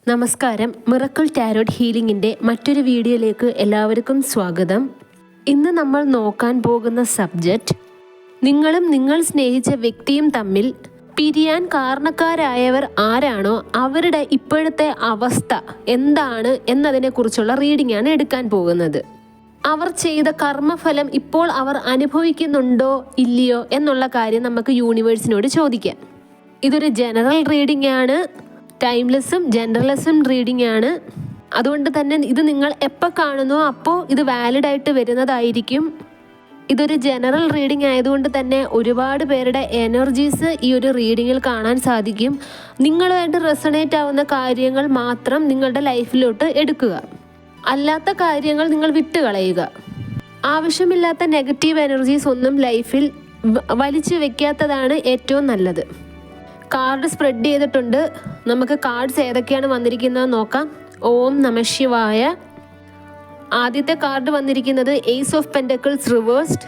നമസ്കാരം. Miracle tarot ഹീലിംഗിൻ്റെ മറ്റൊരു വീഡിയോയിലേക്ക് എല്ലാവർക്കും സ്വാഗതം. ഇന്ന് നമ്മൾ നോക്കാൻ പോകുന്ന സബ്ജക്റ്റ്, നിങ്ങളും നിങ്ങൾ സ്നേഹിച്ച വ്യക്തിയും തമ്മിൽ പിരിയാൻ കാരണക്കാരായവർ ആരാണോ അവരുടെ ഇപ്പോഴത്തെ അവസ്ഥ എന്താണ് എന്നതിനെക്കുറിച്ചുള്ള റീഡിംഗ് ആണ് എടുക്കാൻ പോകുന്നത്. അവർ ചെയ്ത കർമ്മഫലം ഇപ്പോൾ അവർ അനുഭവിക്കുന്നുണ്ടോ ഇല്ലയോ എന്നുള്ള കാര്യം നമുക്ക് യൂണിവേഴ്സിനോട് ചോദിക്കാം. ഇതൊരു ജനറൽ റീഡിംഗ് ആണ്, ടൈംലെസ്സും ജനറൽലെസ്സും റീഡിംഗ് ആണ്. അതുകൊണ്ട് തന്നെ ഇത് നിങ്ങൾ എപ്പോൾ കാണുന്നോ അപ്പോൾ ഇത് വാലിഡായിട്ട് വരുന്നതായിരിക്കും. ഇതൊരു ജനറൽ റീഡിംഗ് ആയതുകൊണ്ട് തന്നെ ഒരുപാട് പേരുടെ എനർജീസ് ഈ ഒരു റീഡിങ്ങിൽ കാണാൻ സാധിക്കും. നിങ്ങളുമായിട്ട് റെസണേറ്റ് ആവുന്ന കാര്യങ്ങൾ മാത്രം നിങ്ങളുടെ ലൈഫിലോട്ട് എടുക്കുക, അല്ലാത്ത കാര്യങ്ങൾ നിങ്ങൾ വിട്ടുകളയുക. ആവശ്യമില്ലാത്ത നെഗറ്റീവ് എനർജീസ് ഒന്നും ലൈഫിൽ വലിച്ചു വെക്കാത്തതാണ് ഏറ്റവും നല്ലത്. കാർഡ് സ്പ്രെഡ് ചെയ്തിട്ടുണ്ട്. നമുക്ക് കാർഡ്സ് ഏതൊക്കെയാണ് വന്നിരിക്കുന്നത് നോക്കാം. ഓം നമഃ ശിവായ. ആദ്യത്തെ കാർഡ് വന്നിരിക്കുന്നത് ace of pentacles reversed,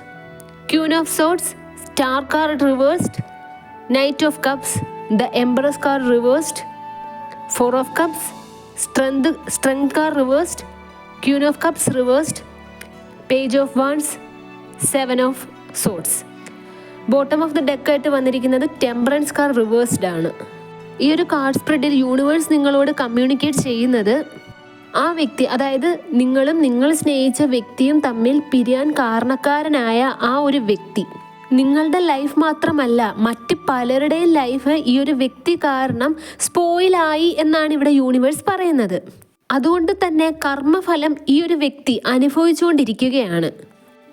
queen of swords, star card reversed, knight of cups, the emperors card reversed, four of cups, strength card reversed, queen of cups reversed, page of wands, seven of swords. Bottom of the ഡെക്കായിട്ട് വന്നിരിക്കുന്നത് temperance card reversed ആണ്. ഈ ഒരു card സ്പ്രെഡിൽ universe നിങ്ങളോട് communicate ചെയ്യുന്നത്, ആ വ്യക്തി, അതായത് നിങ്ങളും നിങ്ങൾ സ്നേഹിച്ച വ്യക്തിയും തമ്മിൽ പിരിയാൻ കാരണക്കാരനായ ആ ഒരു വ്യക്തി നിങ്ങളുടെ ലൈഫ് മാത്രമല്ല മറ്റ് പലരുടെയും ലൈഫ് ഈ ഒരു വ്യക്തി കാരണം സ്പോയിലായി എന്നാണ് ഇവിടെ യൂണിവേഴ്സ് പറയുന്നത്. അതുകൊണ്ട് തന്നെ കർമ്മഫലം ഈ ഒരു വ്യക്തി അനുഭവിച്ചുകൊണ്ടിരിക്കുകയാണ്.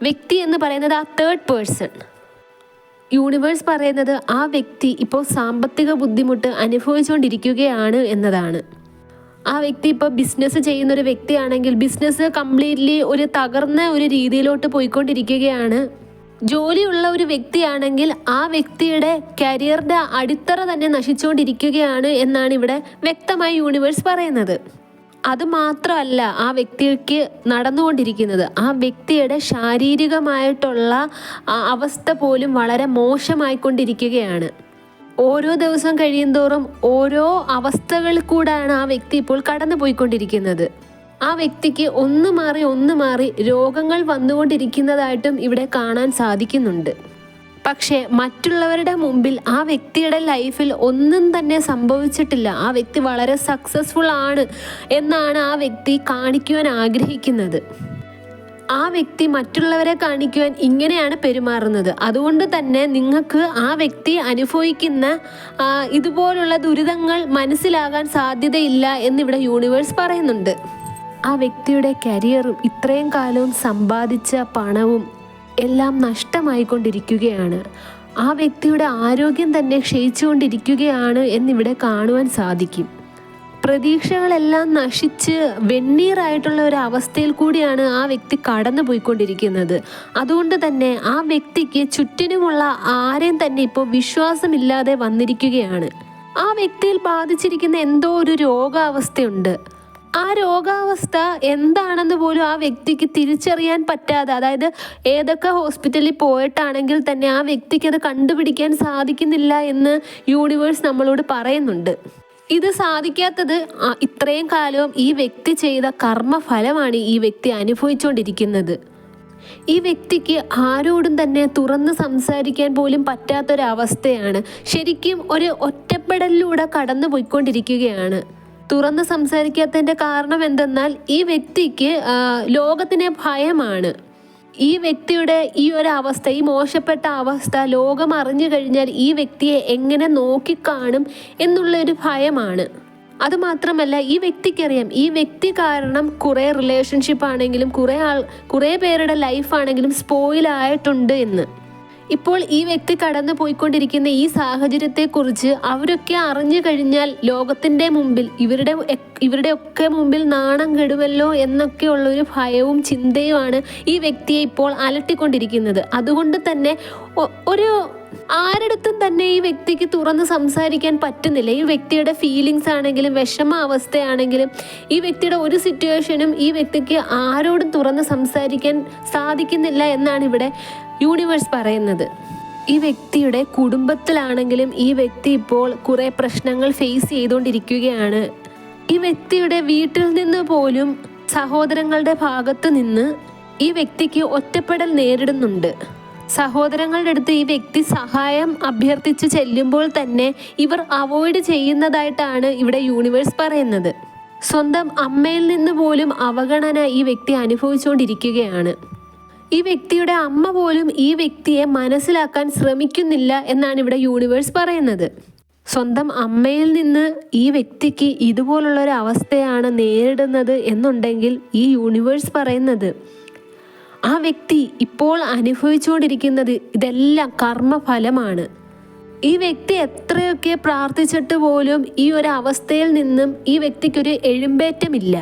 വ്യക്തി എന്ന് പറയുന്നത് ആ തേർഡ് പേഴ്സൺ. യൂണിവേഴ്സ് പറയുന്നത് ആ വ്യക്തി ഇപ്പോൾ സാമ്പത്തിക ബുദ്ധിമുട്ട് അനുഭവിച്ചുകൊണ്ടിരിക്കുകയാണ് എന്നതാണ്. ആ വ്യക്തി ഇപ്പോൾ ബിസിനസ് ചെയ്യുന്നൊരു വ്യക്തിയാണെങ്കിൽ ബിസിനസ് കംപ്ലീറ്റ്ലി ഒരു തകർന്ന ഒരു രീതിയിലോട്ട് പോയിക്കൊണ്ടിരിക്കുകയാണ്. ജോലിയുള്ള ഒരു വ്യക്തിയാണെങ്കിൽ ആ വ്യക്തിയുടെ കരിയറിൻ്റെ അടിത്തറ തന്നെ നശിച്ചുകൊണ്ടിരിക്കുകയാണ് എന്നാണ് ഇവിടെ വ്യക്തമായി യൂണിവേഴ്സ് പറയുന്നത്. അതുമാത്രമല്ല ആ വ്യക്തിക്ക് നടന്നുകൊണ്ടിരിക്കുന്നത്, ആ വ്യക്തിയുടെ ശാരീരികമായിട്ടുള്ള അവസ്ഥ പോലും വളരെ മോശമായിക്കൊണ്ടിരിക്കുകയാണ്. ഓരോ ദിവസം കഴിയുന്തോറും ഓരോ അവസ്ഥകളിൽ കൂടാണ് ആ വ്യക്തി ഇപ്പോൾ കടന്നു പോയിക്കൊണ്ടിരിക്കുന്നത്. ആ വ്യക്തിക്ക് ഒന്ന് മാറി രോഗങ്ങൾ വന്നുകൊണ്ടിരിക്കുന്നതായിട്ടും ഇവിടെ കാണാൻ സാധിക്കുന്നുണ്ട്. പക്ഷേ മറ്റുള്ളവരുടെ മുമ്പിൽ ആ വ്യക്തിയുടെ ലൈഫിൽ ഒന്നും തന്നെ സംഭവിച്ചിട്ടില്ല. ആ വ്യക്തി വളരെ സക്സസ്ഫുൾ ആണ് എന്നാണ് ആ വ്യക്തി കാണിക്കുവാൻ ആഗ്രഹിക്കുന്നത്. ആ വ്യക്തി മറ്റുള്ളവരെ കാണിക്കുവാൻ ഇങ്ങനെയാണ് പെരുമാറുന്നത്. അതുകൊണ്ട് തന്നെ നിങ്ങൾക്ക് ആ വ്യക്തി അനുഭവിക്കുന്ന ഇതുപോലുള്ള ദുരിതങ്ങൾ മനസ്സിലാകാൻ സാധ്യതയില്ല എന്നിവിടെ യൂണിവേഴ്സ് പറയുന്നുണ്ട്. ആ വ്യക്തിയുടെ കരിയറും ഇത്രയും കാലവും സമ്പാദിച്ച പണവും എല്ലാം നഷ്ടമായിക്കൊണ്ടിരിക്കുകയാണ്. ആ വ്യക്തിയുടെ ആരോഗ്യം തന്നെ ക്ഷയിച്ചുകൊണ്ടിരിക്കുകയാണ് എന്നിവിടെ കാണുവാൻ സാധിക്കും. പ്രതീക്ഷകളെല്ലാം നശിച്ച് വെണ്ണീറായിട്ടുള്ള ഒരു അവസ്ഥയിൽ കൂടിയാണ് ആ വ്യക്തി കടന്നു പോയിക്കൊണ്ടിരിക്കുന്നത്. അതുകൊണ്ട് തന്നെ ആ വ്യക്തിക്ക് ചുറ്റിനുമുള്ള ആരെയും തന്നെ ഇപ്പോൾ വിശ്വാസമില്ലാതെ വന്നിരിക്കുകയാണ്. ആ വ്യക്തിയിൽ ബാധിച്ചിരിക്കുന്ന എന്തോ ഒരു രോഗാവസ്ഥയുണ്ട്. ആ രോഗാവസ്ഥ എന്താണെന്ന് പോലും ആ വ്യക്തിക്ക് തിരിച്ചറിയാൻ പറ്റാതെ, അതായത് ഏതൊക്കെ ഹോസ്പിറ്റലിൽ പോയിട്ടാണെങ്കിൽ തന്നെ ആ വ്യക്തിക്ക് അത് കണ്ടുപിടിക്കാൻ സാധിക്കുന്നില്ല എന്ന് യൂണിവേഴ്സ് നമ്മളോട് പറയുന്നുണ്ട്. ഇത് സാധിക്കാത്തത് ഇത്രയും കാലവും ഈ വ്യക്തി ചെയ്ത കർമ്മഫലമാണ് ഈ വ്യക്തി അനുഭവിച്ചുകൊണ്ടിരിക്കുന്നത്. ഈ വ്യക്തിക്ക് ആരോടും തന്നെ തുറന്ന് സംസാരിക്കാൻ പോലും പറ്റാത്തൊരവസ്ഥയാണ്. ശരിക്കും ഒരു ഒറ്റപ്പെടലിലൂടെ കടന്നു പോയിക്കൊണ്ടിരിക്കുകയാണ്. തുറന്ന് സംസാരിക്കാത്തതിൻ്റെ കാരണം എന്തെന്നാൽ ഈ വ്യക്തിക്ക് ലോകത്തിനെ ഭയമാണ്. ഈ വ്യക്തിയുടെ ഈ ഒരു അവസ്ഥ, ഈ മോശപ്പെട്ട അവസ്ഥ ലോകം അറിഞ്ഞു കഴിഞ്ഞാൽ ഈ വ്യക്തിയെ എങ്ങനെ നോക്കിക്കാണും എന്നുള്ളൊരു ഭയമാണ്. അതുമാത്രമല്ല ഈ വ്യക്തിക്കറിയാം ഈ വ്യക്തി കാരണം കുറേ റിലേഷൻഷിപ്പ് ആണെങ്കിലും കുറേ പേരുടെ ലൈഫാണെങ്കിലും സ്പോയിലായിട്ടുണ്ട് എന്ന്. ഇപ്പോൾ ഈ വ്യക്തി കടന്നു പോയിക്കൊണ്ടിരിക്കുന്ന ഈ സാഹചര്യത്തെക്കുറിച്ച് അവരൊക്കെ അറിഞ്ഞു കഴിഞ്ഞാൽ ലോകത്തിൻ്റെ മുമ്പിൽ ഇവരുടെയൊക്കെ മുമ്പിൽ നാണം കെടുമല്ലോ എന്നൊക്കെയുള്ളൊരു ഭയവും ചിന്തയുമാണ് ഈ വ്യക്തിയെ ഇപ്പോൾ അലട്ടിക്കൊണ്ടിരിക്കുന്നത്. അതുകൊണ്ട് തന്നെ ആരടുത്തും തന്നെ ഈ വ്യക്തിക്ക് തുറന്ന് സംസാരിക്കാൻ പറ്റുന്നില്ല. ഈ വ്യക്തിയുടെ ഫീലിങ്സ് ആണെങ്കിലും വിഷമ അവസ്ഥയാണെങ്കിലും ഈ വ്യക്തിയുടെ ഒരു സിറ്റുവേഷനും ഈ വ്യക്തിക്ക് ആരോടും തുറന്ന് സംസാരിക്കാൻ സാധിക്കുന്നില്ല എന്നാണ് ഇവിടെ യൂണിവേഴ്സ് പറയുന്നത്. ഈ വ്യക്തിയുടെ കുടുംബത്തിലാണെങ്കിലും ഈ വ്യക്തി ഇപ്പോൾ കുറേ പ്രശ്നങ്ങൾ ഫേസ് ചെയ്തുകൊണ്ടിരിക്കുകയാണ്. ഈ വ്യക്തിയുടെ വീട്ടിൽ നിന്ന് പോലും സഹോദരങ്ങളുടെ ഭാഗത്ത് നിന്ന് ഈ വ്യക്തിക്ക് ഒറ്റപ്പെടൽ നേരിടുന്നുണ്ട്. സഹോദരങ്ങളുടെ അടുത്ത് ഈ വ്യക്തി സഹായം അഭ്യർത്ഥിച്ച് ചെല്ലുമ്പോൾ തന്നെ ഇവർ അവോയ്ഡ് ചെയ്യുന്നതായിട്ടാണ് ഇവിടെ യൂണിവേഴ്സ് പറയുന്നത്. സ്വന്തം അമ്മയിൽ നിന്ന് പോലും അവഗണന ഈ വ്യക്തി അനുഭവിച്ചുകൊണ്ടിരിക്കുകയാണ്. ഈ വ്യക്തിയുടെ അമ്മ പോലും ഈ വ്യക്തിയെ മനസ്സിലാക്കാൻ ശ്രമിക്കുന്നില്ല എന്നാണ് ഇവിടെ യൂണിവേഴ്സ് പറയുന്നത്. സ്വന്തം അമ്മയിൽ നിന്ന് ഈ വ്യക്തിക്ക് ഇതുപോലുള്ളൊരു അവസ്ഥയാണ് നേരിടുന്നത് എന്നുണ്ടെങ്കിൽ ഈ യൂണിവേഴ്സ് പറയുന്നത് ആ വ്യക്തി ഇപ്പോൾ അനുഭവിച്ചുകൊണ്ടിരിക്കുന്നത് ഇതെല്ലാം കർമ്മഫലമാണ്. ഈ വ്യക്തി എത്രയൊക്കെ പ്രാർത്ഥിച്ചിട്ട് പോലും ഈ ഒരു അവസ്ഥയിൽ നിന്നും ഈ വ്യക്തിക്കൊരു എഴുമ്പേറ്റമില്ല.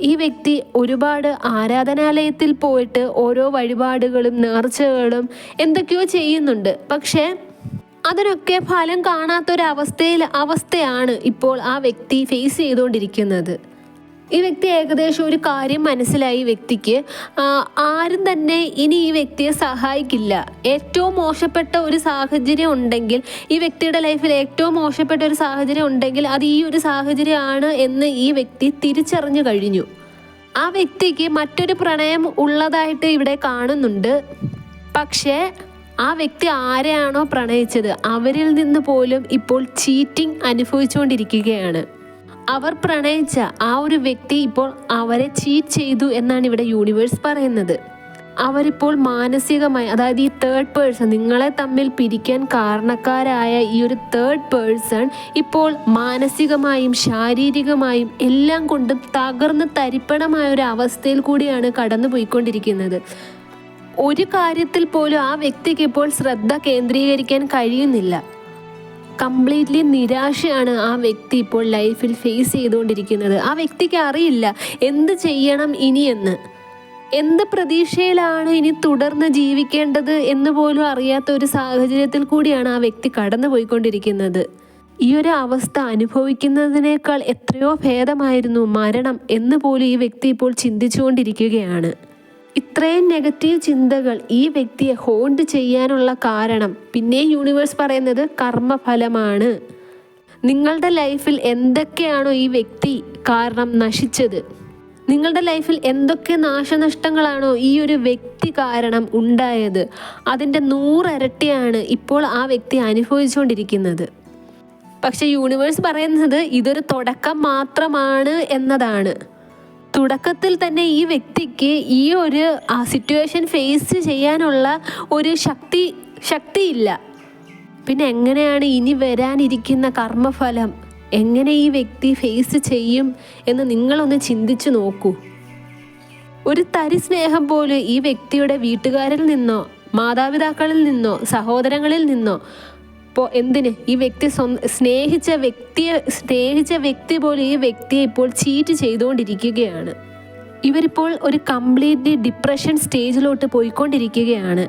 ഈ വ്യക്തി ഒരുപാട് ആരാധനാലയത്തിൽ പോയിട്ട് ഓരോ വഴിപാടുകളും നേർച്ചകളും എന്തൊക്കെയോ ചെയ്യുന്നുണ്ട്. പക്ഷേ അതിനൊക്കെ ഫലം കാണാത്തൊരവസ്ഥയാണ് ഇപ്പോൾ ആ വ്യക്തി ഫേസ് ചെയ്തുകൊണ്ടിരിക്കുന്നത്. ഈ വ്യക്തി ഏകദേശം ഒരു കാര്യം മനസ്സിലായി. ഈ വ്യക്തിക്ക് ആരും തന്നെ ഇനി ഈ വ്യക്തിയെ സഹായിക്കില്ല. ഏറ്റവും മോശപ്പെട്ട ഒരു സാഹചര്യം ഉണ്ടെങ്കിൽ, ഈ വ്യക്തിയുടെ ലൈഫിൽ ഏറ്റവും മോശപ്പെട്ട ഒരു സാഹചര്യം ഉണ്ടെങ്കിൽ അത് ഈ ഒരു സാഹചര്യമാണ് എന്ന് ഈ വ്യക്തി തിരിച്ചറിഞ്ഞു കഴിഞ്ഞു. ആ വ്യക്തിക്ക് മറ്റൊരു പ്രണയം ഉള്ളതായിട്ട് ഇവിടെ കാണുന്നുണ്ട്. പക്ഷേ ആ വ്യക്തി ആരെയാണോ പ്രണയിച്ചത് അവരിൽ നിന്ന് പോലും ഇപ്പോൾ ചീറ്റിംഗ് അനുഭവിച്ചുകൊണ്ടിരിക്കുകയാണ്. അവർ പ്രണയിച്ച ആ ഒരു വ്യക്തി ഇപ്പോൾ അവരെ ചീറ്റ് ചെയ്തു എന്നാണ് ഇവിടെ യൂണിവേഴ്സ് പറയുന്നത്. അവരിപ്പോൾ മാനസികമായി, അതായത് ഈ തേർഡ് പേഴ്സൺ, നിങ്ങളെ തമ്മിൽ പിരിക്കാൻ കാരണക്കാരായ ഈ ഒരു തേർഡ് പേഴ്സൺ ഇപ്പോൾ മാനസികമായും ശാരീരികമായും എല്ലാം കൊണ്ടും തകർന്ന് തരിപ്പണമായ ഒരു അവസ്ഥയിൽ കൂടിയാണ് കടന്നു പോയിക്കൊണ്ടിരിക്കുന്നത്. ഒരു കാര്യത്തിൽ പോലും ആ വ്യക്തിക്ക് ഇപ്പോൾ ശ്രദ്ധ കേന്ദ്രീകരിക്കാൻ കഴിയുന്നില്ല. കംപ്ലീറ്റ്ലി നിരാശയാണ് ആ വ്യക്തി ഇപ്പോൾ ലൈഫിൽ ഫേസ് ചെയ്തുകൊണ്ടിരിക്കുന്നത്. ആ വ്യക്തിക്ക് അറിയില്ല എന്ത് ചെയ്യണം ഇനിയെന്ന്, എന്ത് പ്രതീക്ഷയിലാണ് ഇനി തുടർന്ന് ജീവിക്കേണ്ടത് എന്ന് പോലും അറിയാത്ത ഒരു സാഹചര്യത്തിൽ കൂടിയാണ് ആ വ്യക്തി കടന്നു പോയിക്കൊണ്ടിരിക്കുന്നത്. ഈ ഒരു അവസ്ഥ അനുഭവിക്കുന്നതിനേക്കാൾ എത്രയോ ഭേദമായിരുന്നു മരണം എന്ന് പോലും ഈ വ്യക്തി ഇപ്പോൾ ചിന്തിച്ചുകൊണ്ടിരിക്കുകയാണ്. ഇത്രയും നെഗറ്റീവ് ചിന്തകൾ ഈ വ്യക്തിയെ ഹോണ്ട് ചെയ്യാനുള്ള കാരണം പിന്നെ യൂണിവേഴ്സ് പറയുന്നത് കർമ്മഫലമാണ്. നിങ്ങളുടെ ലൈഫിൽ എന്തൊക്കെയാണോ ഈ വ്യക്തി കാരണം നശിച്ചത്, നിങ്ങളുടെ ലൈഫിൽ എന്തൊക്കെ നാശനഷ്ടങ്ങളാണോ ഈ ഒരു വ്യക്തി കാരണം ഉണ്ടായത്, അതിൻ്റെ 100 ഇരട്ടിയാണ് ഇപ്പോൾ ആ വ്യക്തി അനുഭവിച്ചുകൊണ്ടിരിക്കുന്നത്. പക്ഷെ യൂണിവേഴ്സ് പറയുന്നത് ഇതൊരു തുടക്കം മാത്രമാണ് എന്നതാണ്. തുടക്കത്തിൽ തന്നെ ഈ വ്യക്തിക്ക് ഈ ഒരു സിറ്റുവേഷൻ ഫേസ് ചെയ്യാനുള്ള ഒരു ശക്തിയില്ല. പിന്നെ എങ്ങനെയാണ് ഇനി വരാനിരിക്കുന്ന കർമ്മഫലം എങ്ങനെ ഈ വ്യക്തി ഫേസ് ചെയ്യും എന്ന് നിങ്ങളൊന്ന് ചിന്തിച്ചു നോക്കൂ. ഒരു തരി സ്നേഹം പോലും ഈ വ്യക്തിയുടെ വീട്ടുകാരിൽ നിന്നോ മാതാപിതാക്കളിൽ നിന്നോ സഹോദരങ്ങളിൽ നിന്നോ എന്തിന് ഈ വ്യക്തി സ്നേഹിച്ച വ്യക്തി പോലും ഈ വ്യക്തിയെ ഇപ്പോൾ ചീറ്റ് ചെയ്തുകൊണ്ടിരിക്കുകയാണ്. ഇവരിപ്പോൾ ഒരു കംപ്ലീറ്റ്ലി ഡിപ്രഷൻ സ്റ്റേജിലോട്ട് പോയിക്കൊണ്ടിരിക്കുകയാണ്.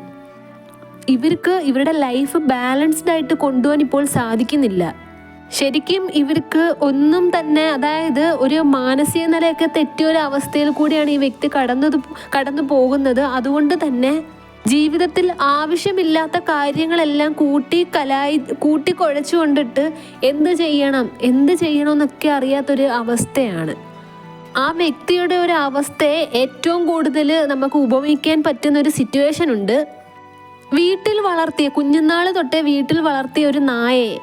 ഇവർക്ക് ഇവരുടെ ലൈഫ് ബാലൻസ്ഡ് ആയിട്ട് കൊണ്ടുപോകാൻ ഇപ്പോൾ സാധിക്കുന്നില്ല. ശരിക്കും ഇവർക്ക് ഒന്നും തന്നെ, അതായത് ഒരു മാനസിക നിലയൊക്കെ തെറ്റിയ ഒരു അവസ്ഥയിൽ കൂടിയാണ് ഈ വ്യക്തി കടന്നു പോകുന്നത്. അതുകൊണ്ട് തന്നെ ജീവിതത്തിൽ ആവശ്യമില്ലാത്ത കാര്യങ്ങളെല്ലാം കൂട്ടിക്കുഴച്ചു കൊണ്ടിട്ട് എന്ത് ചെയ്യണമെന്നൊക്കെ അറിയാത്തൊരു അവസ്ഥയാണ്. ആ വ്യക്തിയുടെ ഒരു അവസ്ഥയെ ഏറ്റവും കൂടുതൽ നമുക്ക് ഉപമിക്കാൻ പറ്റുന്ന ഒരു സിറ്റുവേഷൻ ഉണ്ട്. കുഞ്ഞുനാൾ തൊട്ടേ വീട്ടിൽ വളർത്തിയ ഒരു നായയെ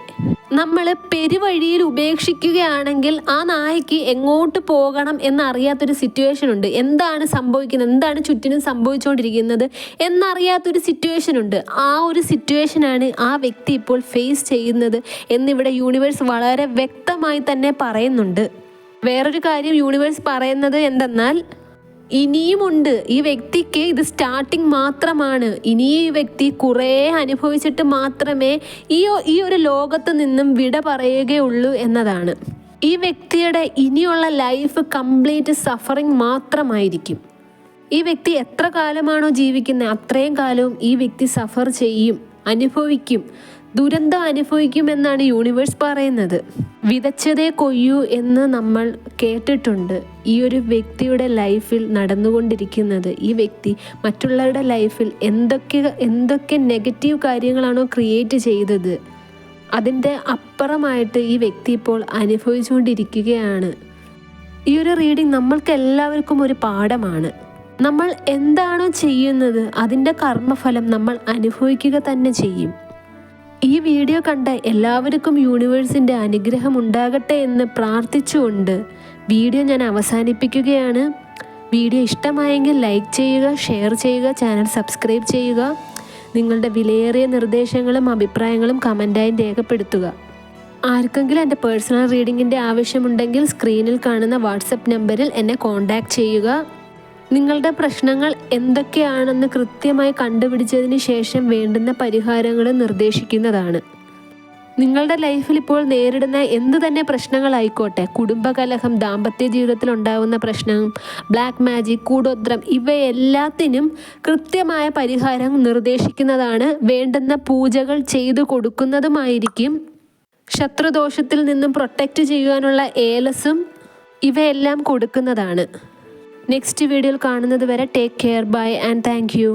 നമ്മൾ പെരുവഴിയിൽ ഉപേക്ഷിക്കുകയാണെങ്കിൽ ആ നായയ്ക്ക് എങ്ങോട്ട് പോകണം എന്നറിയാത്തൊരു സിറ്റുവേഷൻ ഉണ്ട്. എന്താണ് സംഭവിക്കുന്നത്, എന്താണ് ചുറ്റിനും സംഭവിച്ചുകൊണ്ടിരിക്കുന്നത് എന്നറിയാത്തൊരു സിറ്റുവേഷൻ ഉണ്ട്. ആ ഒരു സിറ്റുവേഷനാണ് ആ വ്യക്തി ഇപ്പോൾ ഫേസ് ചെയ്യുന്നത് എന്നിവിടെ യൂണിവേഴ്സ് വളരെ വ്യക്തമായി തന്നെ പറയുന്നുണ്ട്. വേറൊരു കാര്യം യൂണിവേഴ്സ് പറയുന്നത് എന്തെന്നാൽ, ഇനിയുമുണ്ട് ഈ വ്യക്തിക്ക്, ഇത് സ്റ്റാർട്ടിങ് മാത്രമാണ്. ഇനിയും ഈ വ്യക്തി കുറേ അനുഭവിച്ചിട്ട് മാത്രമേ ഈ ഒരു ലോകത്ത് നിന്നും വിട പറയുകയുള്ളൂ എന്നതാണ്. ഈ വ്യക്തിയുടെ ഇനിയുള്ള ലൈഫ് കംപ്ലീറ്റ് സഫറിങ് മാത്രമായിരിക്കും. ഈ വ്യക്തി എത്ര കാലമാണോ ജീവിക്കുന്നത് അത്രയും കാലവും ഈ വ്യക്തി സഫർ ചെയ്യും, അനുഭവിക്കും, ദുരന്തം അനുഭവിക്കുമെന്നാണ് യൂണിവേഴ്സ് പറയുന്നത്. വിതച്ചതേ കൊയ്യൂ എന്ന് നമ്മൾ കേട്ടിട്ടുണ്ട്. ഈ ഒരു വ്യക്തിയുടെ ലൈഫിൽ നടന്നുകൊണ്ടിരിക്കുന്നത്, ഈ വ്യക്തി മറ്റുള്ളവരുടെ ലൈഫിൽ എന്തൊക്കെ നെഗറ്റീവ് കാര്യങ്ങളാണോ ക്രിയേറ്റ് ചെയ്തത് അതിൻ്റെ അപ്പുറമായിട്ട് ഈ വ്യക്തി ഇപ്പോൾ അനുഭവിച്ചുകൊണ്ടിരിക്കുകയാണ്. ഈ ഒരു റീഡിംഗ് നമ്മൾക്ക് എല്ലാവർക്കും ഒരു പാഠമാണ്. നമ്മൾ എന്താണോ ചെയ്യുന്നത് അതിൻ്റെ കർമ്മഫലം നമ്മൾ അനുഭവിക്കുക തന്നെ ചെയ്യും. ഈ വീഡിയോ കണ്ട എല്ലാവർക്കും യൂണിവേഴ്സിൻ്റെ അനുഗ്രഹം ഉണ്ടാകട്ടെ എന്ന് പ്രാർത്ഥിച്ചുകൊണ്ട് വീഡിയോ ഞാൻ അവസാനിപ്പിക്കുകയാണ്. വീഡിയോ ഇഷ്ടമായെങ്കിൽ ലൈക്ക് ചെയ്യുക, ഷെയർ ചെയ്യുക, ചാനൽ സബ്സ്ക്രൈബ് ചെയ്യുക. നിങ്ങളുടെ വിലയേറിയ നിർദ്ദേശങ്ങളും അഭിപ്രായങ്ങളും കമൻറ്റായി രേഖപ്പെടുത്തുക. ആർക്കെങ്കിലും എൻ്റെ പേഴ്സണൽ റീഡിങ്ങിൻ്റെ ആവശ്യമുണ്ടെങ്കിൽ സ്ക്രീനിൽ കാണുന്ന വാട്സപ്പ് നമ്പറിൽ എന്നെ കോൺടാക്റ്റ് ചെയ്യുക. നിങ്ങളുടെ പ്രശ്നങ്ങൾ എന്തൊക്കെയാണെന്ന് കൃത്യമായി കണ്ടുപിടിച്ചതിന് ശേഷം വേണ്ടുന്ന പരിഹാരങ്ങൾ നിർദ്ദേശിക്കുന്നതാണ്. നിങ്ങളുടെ ലൈഫിൽ ഇപ്പോൾ നേരിടുന്ന എന്ത് തന്നെ പ്രശ്നങ്ങളായിക്കോട്ടെ, കുടുംബകലഹം, ദാമ്പത്യ ജീവിതത്തിൽ ഉണ്ടാകുന്ന പ്രശ്നം, ബ്ലാക്ക് മാജിക്, കൂടോത്രം, ഇവയെല്ലാത്തിനും കൃത്യമായ പരിഹാരം നിർദ്ദേശിക്കുന്നതാണ്. വേണ്ടുന്ന പൂജകൾ ചെയ്തു കൊടുക്കുന്നതുമായിരിക്കും. ശത്രുദോഷത്തിൽ നിന്നും പ്രൊട്ടക്റ്റ് ചെയ്യാനുള്ള ഏലസും ഇവയെല്ലാം കൊടുക്കുന്നതാണ്. നെക്സ്റ്റ് വീഡിയോയിൽ കാണുന്നത് വരെ take care, bye and thank U.